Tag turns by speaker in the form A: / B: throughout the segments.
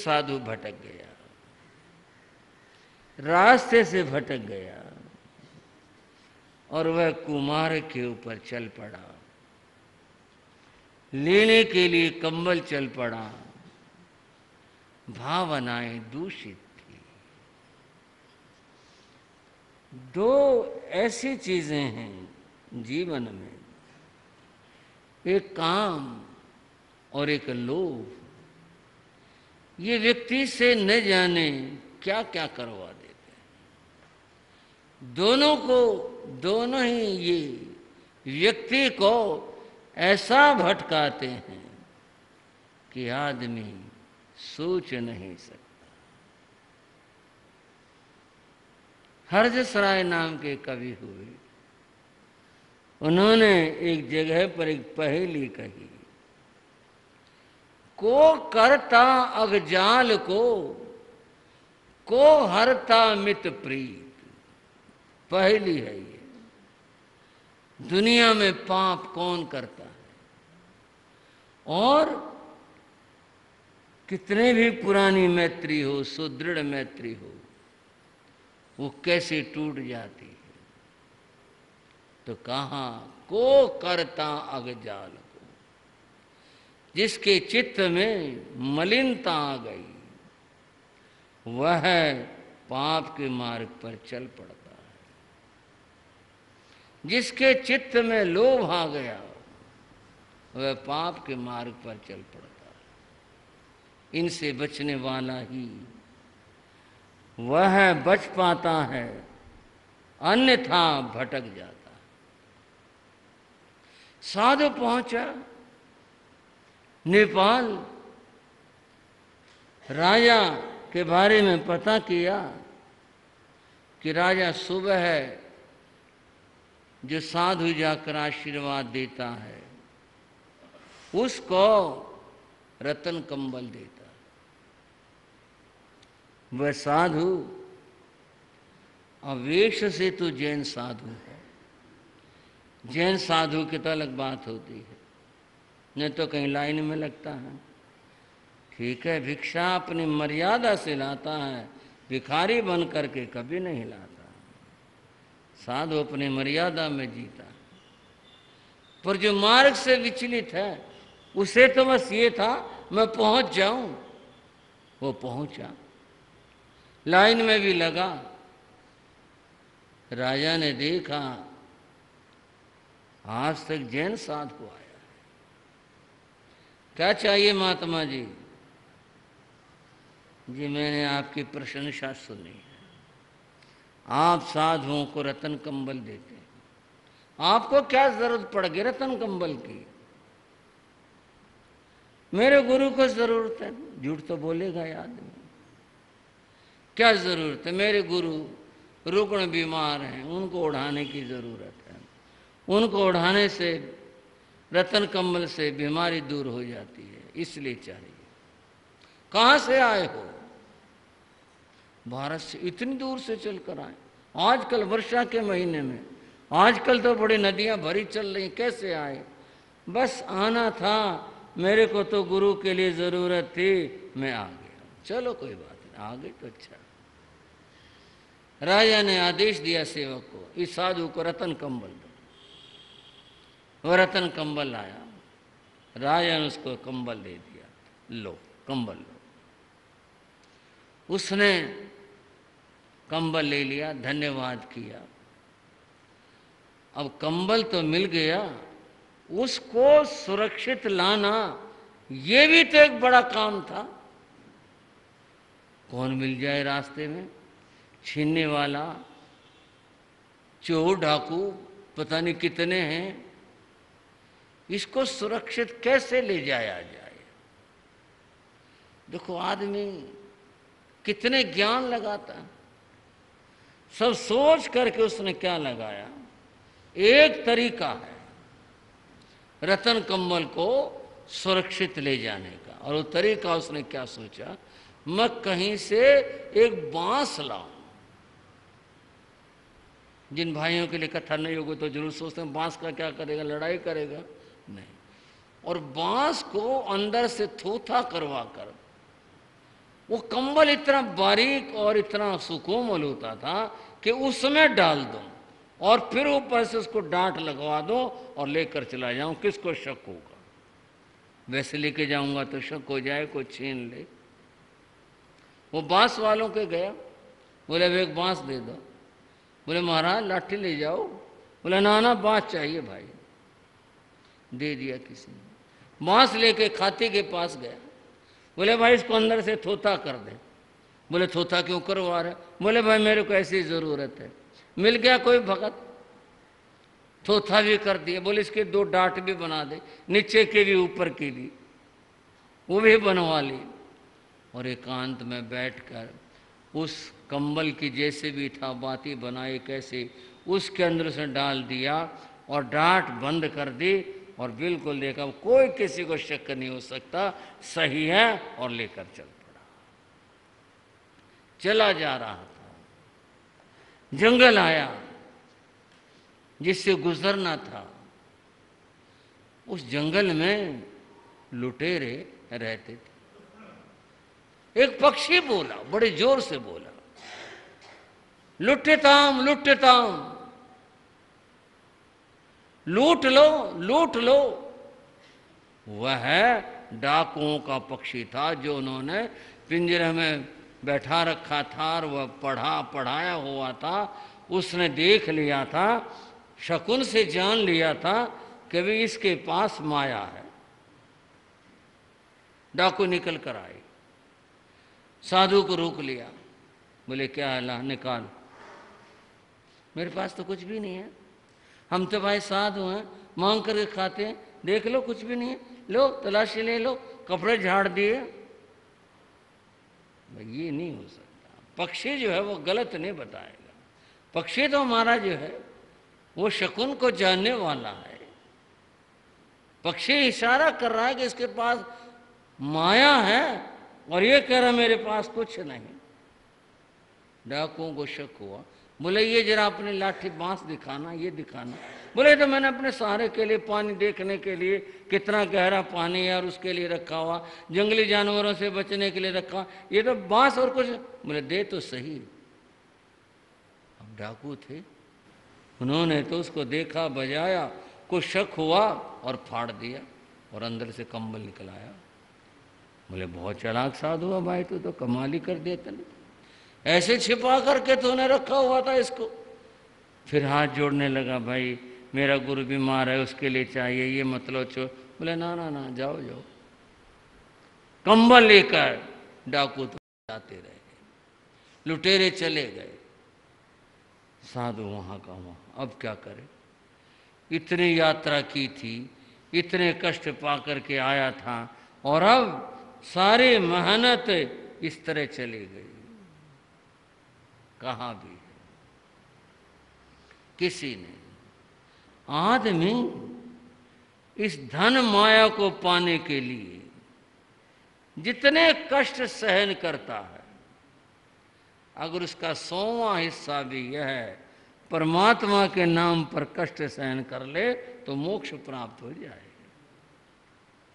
A: साधु भटक गया, रास्ते से भटक गया और वह कुमार के ऊपर चल पड़ा, लेने के लिए कंबल चल पड़ा। भावनाएं दूषित थी। दो ऐसी चीजें हैं जीवन में, एक काम और एक लोभ। ये व्यक्ति से न जाने क्या क्या करवा देते हैं। दोनों ही ये व्यक्ति को ऐसा भटकाते हैं कि आदमी सोच नहीं सकता। हरजसराय नाम के कवि हुए, उन्होंने एक जगह पर एक पहेली कही, को करता अगजाल को हरता मित प्रीत। पहेली है ये। दुनिया में पाप कौन करता है और कितने भी पुरानी मैत्री हो, सुदृढ़ मैत्री हो, वो कैसे टूट जाती है। तो कहा को करता अगजाल को, जिसके चित्त में मलिनता आ गई वह पाप के मार्ग पर चल पड़ता है। जिसके चित्त में लोभ आ गया वह पाप के मार्ग पर चल पड़ता है। इनसे बचने वाला ही वह बच पाता है, अन्यथा भटक जाता है। साधु पहुंचा नेपाल, राजा के बारे में पता किया कि राजा सुबह है जो साधु जाकर आशीर्वाद देता है उसको रतन कंबल देता है। वह साधु अवेश से तो जैन साधु है। जैन साधु की तो अलग बात होती है, नहीं तो कहीं लाइन में लगता है। ठीक है, भिक्षा अपनी मर्यादा से लाता है, भिखारी बन करके कभी नहीं लाता। साधु अपनी मर्यादा में जीता है। पर जो मार्ग से विचलित है उसे तो बस ये था मैं पहुंच जाऊं। वो पहुंचा, लाइन में भी लगा। राजा ने देखा आज तक जैन साधु आया है, क्या चाहिए महात्मा जी? जी मैंने आपकी प्रशंसा सुनी है, आप साधुओं को रतन कंबल देते हैं, आपको क्या जरूरत पड़ गई रतन कंबल की? मेरे गुरु को जरूरत है। झूठ तो बोलेगा ये आदमी। क्या जरूरत है? मेरे गुरु रुग्ण बीमार हैं, उनको ओढ़ाने की जरूरत है। उनको ओढ़ाने से रतन कंबल से बीमारी दूर हो जाती है, इसलिए चाहिए। कहां से आए हो? भारत से। इतनी दूर से चलकर आए? आजकल वर्षा के महीने में, आजकल तो बड़ी नदियां भरी चल रही, कैसे आए? बस आना था, मेरे को तो गुरु के लिए जरूरत थी, मैं आ गया। चलो कोई बात नहीं, आ गई तो अच्छा। राजा ने आदेश दिया सेवक को, इस साधु को रतन कंबल दो। वह रतन कंबल लाया, राजा ने उसको कंबल दे दिया, लो कंबल लो। उसने कंबल ले लिया, धन्यवाद किया। अब कंबल तो मिल गया, उसको सुरक्षित लाना ये भी तो एक बड़ा काम था। कौन मिल जाए रास्ते में, छीनने वाला, चोर डाकू पता नहीं कितने हैं, इसको सुरक्षित कैसे ले जाया जाए? देखो आदमी कितने ज्ञान लगाता है, सब सोच करके उसने क्या लगाया। एक तरीका है रतन कंबल को सुरक्षित ले जाने का, और वो तरीका उसने क्या सोचा, मैं कहीं से एक बांस लाऊं। जिन भाइयों के लिए कथा नहीं होगी तो जरूर सोचते हैं बांस का क्या करेगा, लड़ाई करेगा? नहीं। और बांस को अंदर से थोथा करवा कर वो कंबल इतना बारीक और इतना सुकोमल होता था कि उसमें डाल दो और फिर ऊपर से उसको डांट लगवा दो और लेकर चला जाऊं, किसको शक होगा? वैसे लेके जाऊंगा तो शक हो जाए, कोई छीन ले। वो बांस वालों के गया, बोले अब एक बांस दे दो। बोले महाराज लाठी ले जाओ। बोले ना ना बांस चाहिए भाई। दे दिया किसी ने। बांस लेके खाते के पास गया, बोले भाई इसको अंदर से थोथा कर दे। बोले थोथा क्यों करवा रहे? बोले भाई मेरे को ऐसी ज़रूरत है। मिल गया कोई भगत, थोथा भी कर दिया। बोले इसके 2 डांट भी बना दे, नीचे के भी ऊपर की भी, वो भी बनवा ली। और एकांत में बैठकर उस कंबल की जैसे भी था बाती बनाई कैसे, उसके अंदर से डाल दिया और डांट बंद कर दी और बिल्कुल देखा कोई किसी को शक नहीं हो सकता, सही है, और लेकर चल पड़ा। चला जा रहा था, जंगल आया जिससे गुजरना था। उस जंगल में लुटेरे रहते थे। एक पक्षी बोला, बड़े जोर से बोला, लुटताम लुटताम, लूट लो लूट लो। वह डाकुओं का पक्षी था जो उन्होंने पिंजरे में बैठा रखा था और वह पढ़ाया हुआ था। उसने देख लिया था, शकुन से जान लिया था कि भी इसके पास माया है। डाकू निकल कर आए, साधु को रोक लिया। बोले क्या है, निकाल। मेरे पास तो कुछ भी नहीं है, हम तो भाई साधु हैं, मांग करके खाते हैं, देख लो कुछ भी नहीं है, लो तलाशी ले लो। कपड़े झाड़ दिए। ये नहीं हो सकता। पक्षी जो है वो गलत नहीं बताएगा। पक्षी तो हमारा जो है वो शकुन को जानने वाला है। पक्षी इशारा कर रहा है कि इसके पास माया है और ये कह रहा मेरे पास कुछ नहीं। डाकुओं को शक हुआ। बोले ये जरा अपनी लाठी बांस दिखाना, ये दिखाना। बोले तो मैंने अपने सहारे के लिए, पानी देखने के लिए, कितना गहरा पानी है और उसके लिए रखा हुआ, जंगली जानवरों से बचने के लिए रखा, ये तो बांस और कुछ। बोले दे तो सही। अब डाकू थे, उन्होंने तो उसको देखा, बजाया, कुछ शक हुआ और फाड़ दिया और अंदर से कंबल निकल आया। बोले बहुत चालाक साधु हुआ भाई, तू तो कमाल ही कर देता। ऐसे छिपा करके तूने रखा हुआ था इसको। फिर हाथ जोड़ने लगा, भाई मेरा गुरु बीमार है, उसके लिए चाहिए, ये मतलब चो। बोले ना ना ना, जाओ जाओ। कंबल लेकर डाकू तो जाते रहे, लुटेरे चले गए, साधु वहां का वहां। अब क्या करे, इतनी यात्रा की थी, इतने कष्ट पा करके आया था और अब सारी मेहनत इस तरह चली गई। कहा भी किसी ने, आदमी इस धन माया को पाने के लिए जितने कष्ट सहन करता है, अगर उसका 100वां हिस्सा भी यह है परमात्मा के नाम पर कष्ट सहन कर ले तो मोक्ष प्राप्त हो जाएगा।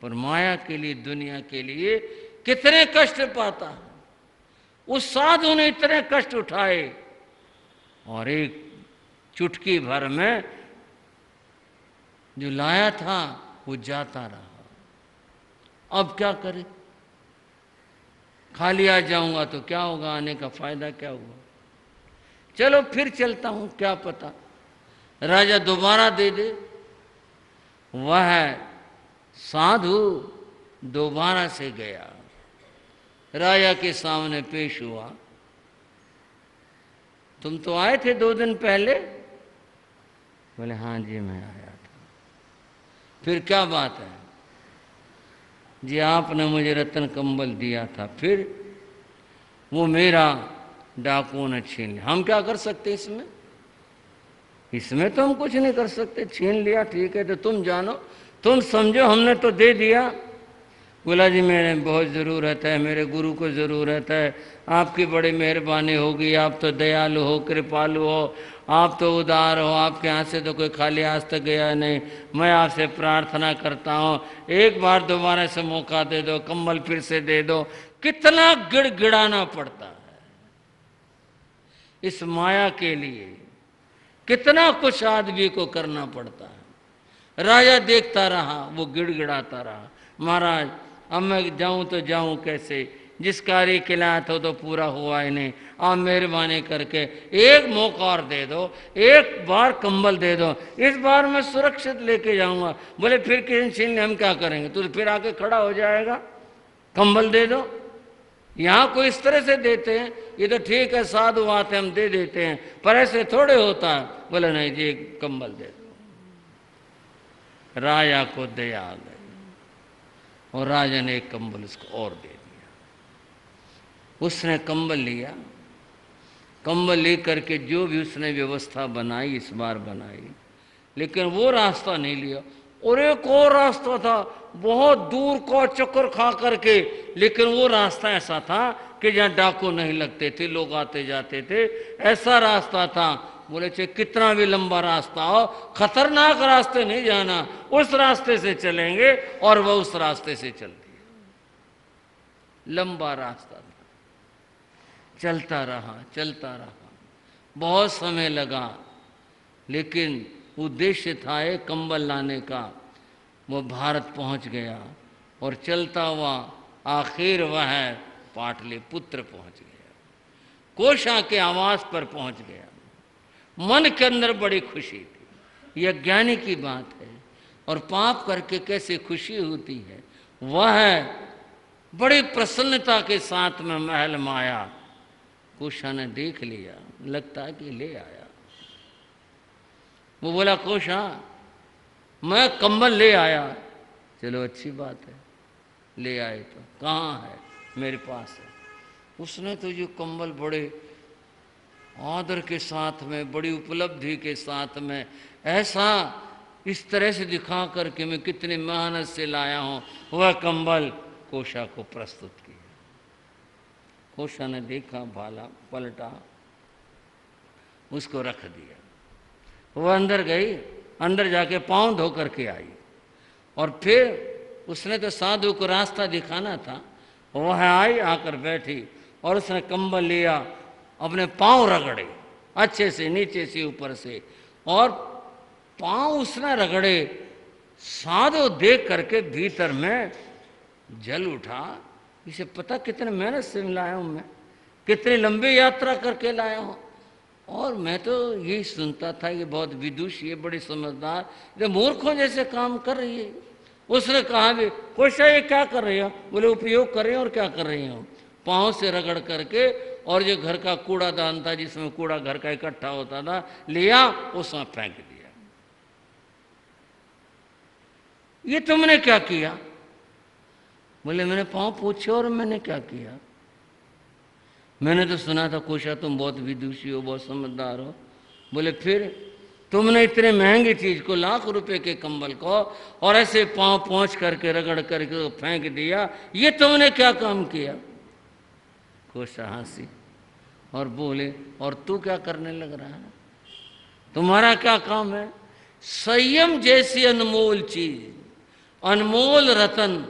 A: पर माया के लिए, दुनिया के लिए कितने कष्ट पाता है। उस साधु ने इतने कष्ट उठाए और एक चुटकी भर में जो लाया था वो जाता रहा। अब क्या करे, खाली आ जाऊंगा तो क्या होगा, आने का फायदा क्या हुआ। चलो फिर चलता हूं, क्या पता राजा दोबारा दे दे। वह साधु दोबारा से गया, राजा के सामने पेश हुआ। तुम तो आए थे 2 दिन पहले। बोले हाँ जी मैं आया था। फिर क्या बात है? जी आपने मुझे रत्न कंबल दिया था, फिर वो मेरा डाकुओं ने छीन लिया। हम क्या कर सकते इसमें? इसमें तो हम कुछ नहीं कर सकते। छीन लिया ठीक है, तो तुम जानो, तुम समझो, हमने तो दे दिया। बोला जी मेरे बहुत ज़रूरत है, मेरे गुरु को ज़रूरत है, आपकी बड़ी मेहरबानी होगी, आप तो दयालु हो, कृपालु हो, आप तो उदार हो, आपके यहाँ से तो कोई खाली आज तक गया नहीं। मैं आपसे प्रार्थना करता हूँ एक बार दोबारा से मौका दे दो, कंबल फिर से दे दो। कितना गिड़गिड़ाना पड़ता है इस माया के लिए, कितना कुछ आदमी को करना पड़ता है। राजा देखता रहा, वो गिड़गिड़ाता रहा, महाराज अब मैं जाऊं तो जाऊं कैसे, जिस कार्य के लाया था तो पूरा हुआ ही नहीं, आप मेहरबानी करके एक मौका और दे दो, एक बार कंबल दे दो, इस बार मैं सुरक्षित लेके जाऊंगा। बोले फिर किसी छीन ले हम क्या करेंगे, तो फिर आके खड़ा हो जाएगा, कंबल दे दो। यहाँ कोई इस तरह से देते हैं, ये तो ठीक है साधु आते हम दे देते हैं, पर ऐसे थोड़े होता है। बोले नहीं जी कंबल दे दो। राजा को दया आ गई और राजा ने एक कंबल उसको और दे दिया। उसने कंबल लिया, कंबल ले करके जो भी उसने व्यवस्था बनाई इस बार बनाई, लेकिन वो रास्ता नहीं लिया। और एक और रास्ता था बहुत दूर का चक्कर खा करके, लेकिन वो रास्ता ऐसा था कि जहाँ डाकू नहीं लगते थे, लोग आते जाते थे, ऐसा रास्ता था। बोले चाहे कितना भी लंबा रास्ता हो, खतरनाक रास्ते नहीं जाना, उस रास्ते से चलेंगे। और वह उस रास्ते से चल दिया। लंबा रास्ता था, चलता रहा चलता रहा, बहुत समय लगा, लेकिन उद्देश्य था एक कंबल लाने का। वो भारत पहुंच गया और चलता हुआ आखिर वह पाटलिपुत्र पहुंच गया, कोशा के आवास पर पहुंच गया। मन के अंदर बड़ी खुशी थी, यह ज्ञानी की बात है। और पाप करके कैसे खुशी होती है, वह बड़ी प्रसन्नता के साथ में महल में आया। कोशा ने देख लिया, लगता है कि ले आया। वो बोला कोशा मैं कंबल ले आया। चलो अच्छी बात है, ले आए तो कहाँ है, मेरे पास है। उसने तो जो कंबल बड़े आदर के साथ में, बड़ी उपलब्धि के साथ में, ऐसा इस तरह से दिखा करके मैं कितनी मेहनत से लाया हूँ, वह कंबल कोशा को प्रस्तुत किया। कोशा ने देखा, भाला, पलटा, उसको रख दिया। वह अंदर गई, अंदर जाके पाँव धो करके आई। और फिर उसने तो साधु को रास्ता दिखाना था, वह आई, आकर बैठी और उसने कंबल लिया, अपने पाँव रगड़े अच्छे से, नीचे से ऊपर से, और पाँव उसने रगड़े। साधु देख करके भीतर में जल उठा, इसे पता कितने मेहनत से लाया हूँ मैं, कितनी लंबी यात्रा करके लाया हूँ। और मैं तो यही सुनता था ये बहुत विदुषी है, बड़ी समझदार, ये मूर्खों जैसे काम कर रही है। उसने कहा भी कोशा ये क्या कर रही हो? बोले उपयोग कर रही हो। और क्या कर रही हो? पाँव से रगड़ करके, और जो घर का कूड़ादान था जिसमें कूड़ा घर का इकट्ठा होता था, लिया, उसमें फेंक दिया। ये तुमने क्या किया? बोले मैंने पाँव पूछे और मैंने क्या किया? मैंने तो सुना था कोशा तुम बहुत विदुषी हो, बहुत समझदार हो। बोले फिर तुमने इतने महंगी चीज को, लाख रुपए के कंबल को, और ऐसे पाँव पहुँच करके रगड़ करके फेंक दिया, ये तुमने क्या काम किया? कोशा हंसी और बोले और तू क्या करने लग रहा है? तुम्हारा क्या काम है? संयम जैसी अनमोल चीज, अनमोल रतन,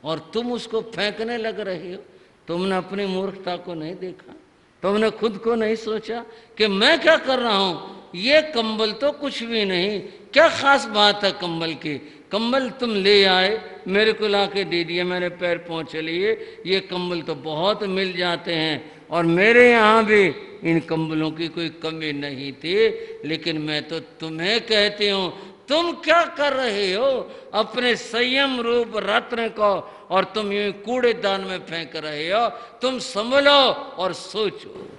A: और तुम उसको फेंकने लग रहे हो। तुमने अपनी मूर्खता को नहीं देखा, तुमने खुद को नहीं सोचा कि मैं क्या कर रहा हूं? ये कंबल तो कुछ भी नहीं, क्या खास बात है कंबल की? कंबल तुम ले आए, मेरे को ला के दे दिया, मैंने पैर पहुँच लिए। ये कंबल तो बहुत मिल जाते हैं, और मेरे यहाँ भी इन कंबलों की कोई कमी नहीं थी, लेकिन मैं तो तुम्हें कहती हूँ, तुम क्या कर रहे हो अपने संयम रूप रत्न को, और तुम यूं कूड़ेदान में फेंक रहे हो। तुम संभलो और सोचो।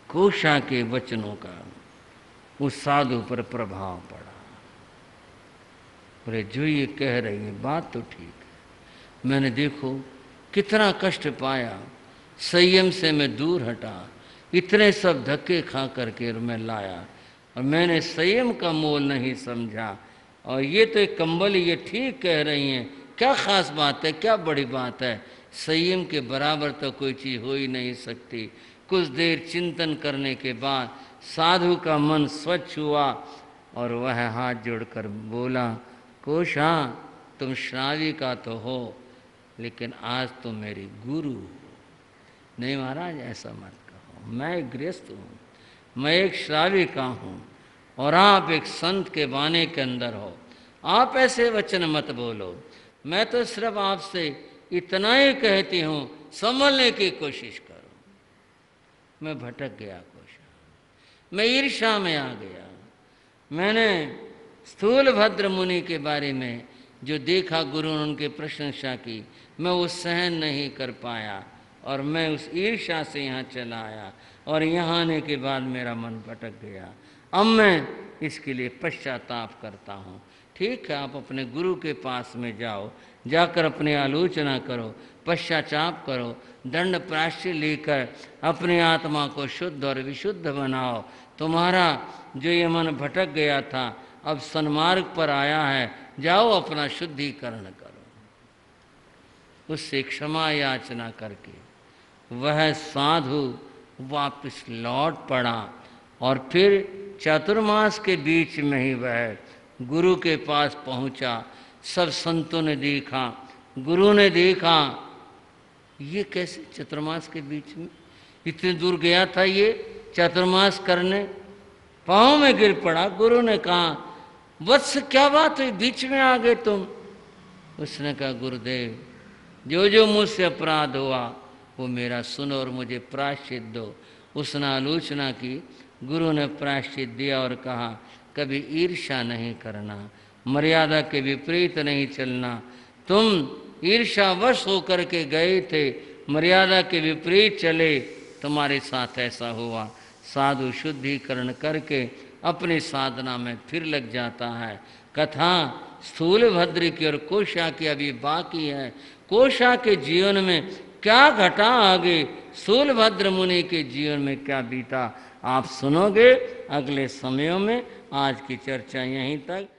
A: कोशा के वचनों का उस साधु पर प्रभाव पड़ा। बोले जो ये कह रही है बात तो ठीक है, मैंने देखो कितना कष्ट पाया, संयम से मैं दूर हटा, इतने सब धक्के खा करके मैं लाया, और मैंने संयम का मोल नहीं समझा। और ये तो एक कंबल, ये ठीक कह रही हैं, क्या खास बात है, क्या बड़ी बात है? संयम के बराबर तो कोई चीज़ हो ही नहीं सकती। कुछ देर चिंतन करने के बाद साधु का मन स्वच्छ हुआ, और वह हाथ जोड़कर बोला कोशा तुम श्रावी का तो हो, लेकिन आज तो मेरी गुरु हो। नहीं महाराज, ऐसा मत कहो, मैं एक गृहस्थ हूँ, मैं एक श्राविका हूँ और आप एक संत के बाने के अंदर हो। आप ऐसे वचन मत बोलो। मैं तो सिर्फ आपसे इतना ही कहती हूँ, संभलने की कोशिश करो। मैं भटक गया कोशा, मैं ईर्ष्या में आ गया। मैंने स्थूल भद्र मुनि के बारे में जो देखा, गुरु ने उनकी प्रशंसा की, मैं वो सहन नहीं कर पाया और मैं उस ईर्ष्या से यहाँ चला आया और यहाँ आने के बाद मेरा मन भटक गया। अब मैं इसके लिए पश्चाताप करता हूँ। ठीक है, आप अपने गुरु के पास में जाओ, जाकर अपनी आलोचना करो, पश्चाताप करो, दंड प्रायश्चित लेकर अपनी आत्मा को शुद्ध और विशुद्ध बनाओ। तुम्हारा जो ये मन भटक गया था अब सन्मार्ग पर आया है, जाओ अपना शुद्धिकरण करो। उससे क्षमा याचना करके वह साधु वापस लौट पड़ा और फिर चातुर्मास के बीच में ही वह गुरु के पास पहुंचा। सब संतों ने देखा, गुरु ने देखा, ये कैसे चातुर्मास के बीच में, इतनी दूर गया था ये चातुर्मास करने, पाँव में गिर पड़ा। गुरु ने कहा, वत्स क्या बात हुई, बीच में आ गए तुम? उसने कहा, गुरुदेव जो जो मुझसे अपराध हुआ वो मेरा सुनो और मुझे प्रायश्चित दो। उसने आलोचना की, गुरु ने प्रायश्चित दिया और कहा, कभी ईर्ष्या नहीं करना, मर्यादा के विपरीत नहीं चलना। तुम ईर्ष्यावश होकर के गए थे, मर्यादा के विपरीत चले, तुम्हारे साथ ऐसा हुआ। साधु शुद्धिकरण करके अपनी साधना में फिर लग जाता है। कथा स्थूल भद्र की और कोशा की अभी बाकी है। कोशा के जीवन में क्या घटा, आगे स्थूल भद्र मुनि के जीवन में क्या बीता, आप सुनोगे अगले समयों में। आज की चर्चा यहीं तक।